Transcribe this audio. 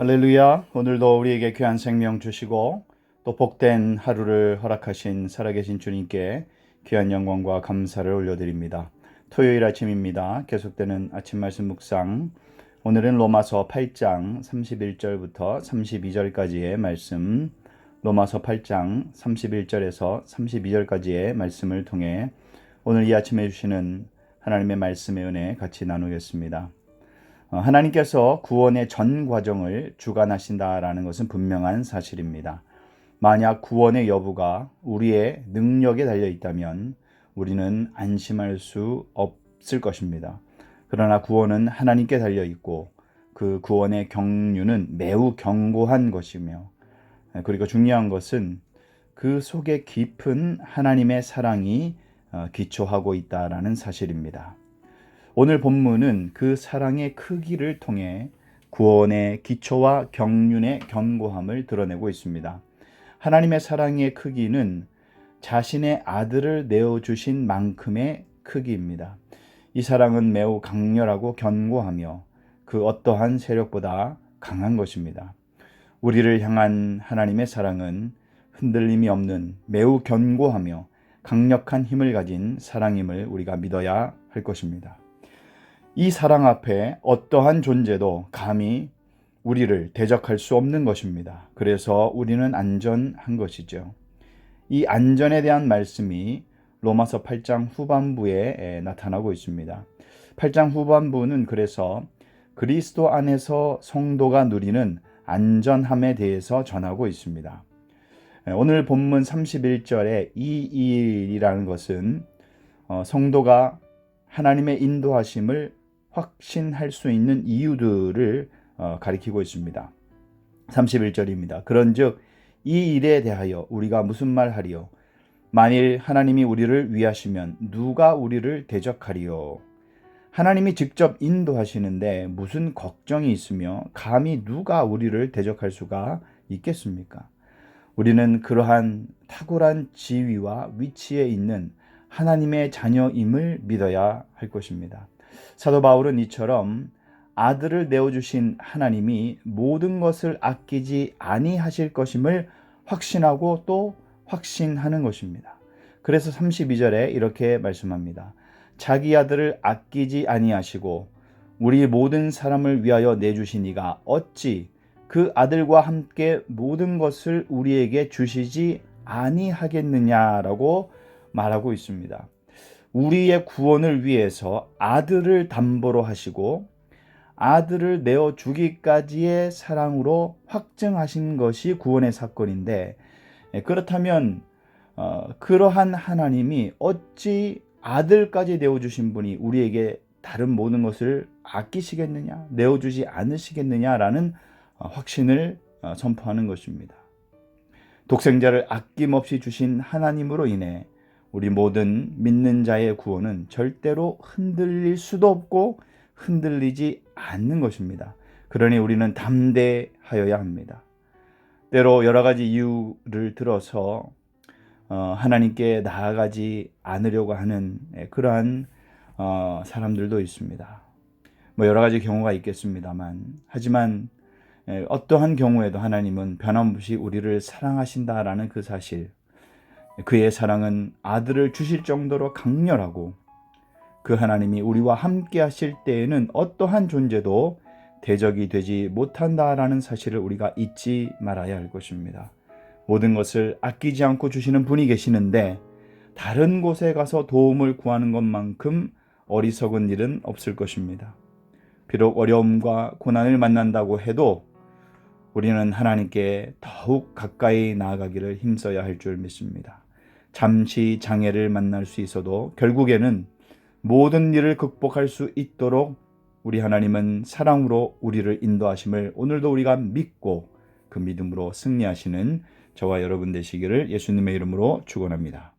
할렐루야. 오늘도 우리에게 귀한 생명 주시고 또 복된 하루를 허락하신 살아계신 주님께 귀한 영광과 감사를 올려드립니다. 토요일 아침입니다. 계속되는 아침 말씀 묵상. 오늘은 로마서 8장 31절부터 32절까지의 말씀, 로마서 8장 31절에서 32절까지의 말씀을 통해 오늘 이 아침에 주시는 하나님의 말씀의 은혜 같이 나누겠습니다. 하나님께서 구원의 전 과정을 주관하신다라는 것은 분명한 사실입니다. 만약 구원의 여부가 우리의 능력에 달려 있다면 우리는 안심할 수 없을 것입니다. 그러나 구원은 하나님께 달려 있고 그 구원의 경륜은 매우 견고한 것이며, 그리고 중요한 것은 그 속에 깊은 하나님의 사랑이 기초하고 있다라는 사실입니다. 오늘 본문은 그 사랑의 크기를 통해 구원의 기초와 경륜의 견고함을 드러내고 있습니다. 하나님의 사랑의 크기는 자신의 아들을 내어주신 만큼의 크기입니다. 이 사랑은 매우 강렬하고 견고하며 그 어떠한 세력보다 강한 것입니다. 우리를 향한 하나님의 사랑은 흔들림이 없는 매우 견고하며 강력한 힘을 가진 사랑임을 우리가 믿어야 할 것입니다. 이 사랑 앞에 어떠한 존재도 감히 우리를 대적할 수 없는 것입니다. 그래서 우리는 안전한 것이죠. 이 안전에 대한 말씀이 로마서 8장 후반부에 나타나고 있습니다. 8장 후반부는 그래서 그리스도 안에서 성도가 누리는 안전함에 대해서 전하고 있습니다. 오늘 본문 31절에 이 일이라는 것은 성도가 하나님의 인도하심을 확신할 수 있는 이유들을 가리키고 있습니다. 31절입니다. 그런즉 이 일에 대하여 우리가 무슨 말하리요? 만일 하나님이 우리를 위하시면 누가 우리를 대적하리요? 하나님이 직접 인도하시는데 무슨 걱정이 있으며 감히 누가 우리를 대적할 수가 있겠습니까? 우리는 그러한 탁월한 지위와 위치에 있는 하나님의 자녀임을 믿어야 할 것입니다. 사도 바울은 이처럼 아들을 내어주신 하나님이 모든 것을 아끼지 아니하실 것임을 확신하고 또 확신하는 것입니다. 그래서 32절에 이렇게 말씀합니다. 자기 아들을 아끼지 아니하시고 우리 모든 사람을 위하여 내주시니가 어찌 그 아들과 함께 모든 것을 우리에게 주시지 아니하겠느냐라고 말하고 있습니다. 우리의 구원을 위해서 아들을 담보로 하시고 아들을 내어주기까지의 사랑으로 확증하신 것이 구원의 사건인데, 그렇다면 그러한 하나님이 어찌 아들까지 내어주신 분이 우리에게 다른 모든 것을 아끼시겠느냐, 내어주지 않으시겠느냐라는 확신을 선포하는 것입니다. 독생자를 아낌없이 주신 하나님으로 인해 우리 모든 믿는 자의 구원은 절대로 흔들릴 수도 없고 흔들리지 않는 것입니다. 그러니 우리는 담대하여야 합니다. 때로 여러 가지 이유를 들어서 하나님께 나아가지 않으려고 하는 그러한 사람들도 있습니다. 여러 가지 경우가 있겠습니다만, 하지만 어떠한 경우에도 하나님은 변함없이 우리를 사랑하신다라는 그 사실, 그의 사랑은 아들을 주실 정도로 강렬하고 그 하나님이 우리와 함께 하실 때에는 어떠한 존재도 대적이 되지 못한다라는 사실을 우리가 잊지 말아야 할 것입니다. 모든 것을 아끼지 않고 주시는 분이 계시는데 다른 곳에 가서 도움을 구하는 것만큼 어리석은 일은 없을 것입니다. 비록 어려움과 고난을 만난다고 해도 우리는 하나님께 더욱 가까이 나아가기를 힘써야 할 줄 믿습니다. 잠시 장애를 만날 수 있어도 결국에는 모든 일을 극복할 수 있도록 우리 하나님은 사랑으로 우리를 인도하심을 오늘도 우리가 믿고 그 믿음으로 승리하시는 저와 여러분 되시기를 예수님의 이름으로 축원합니다.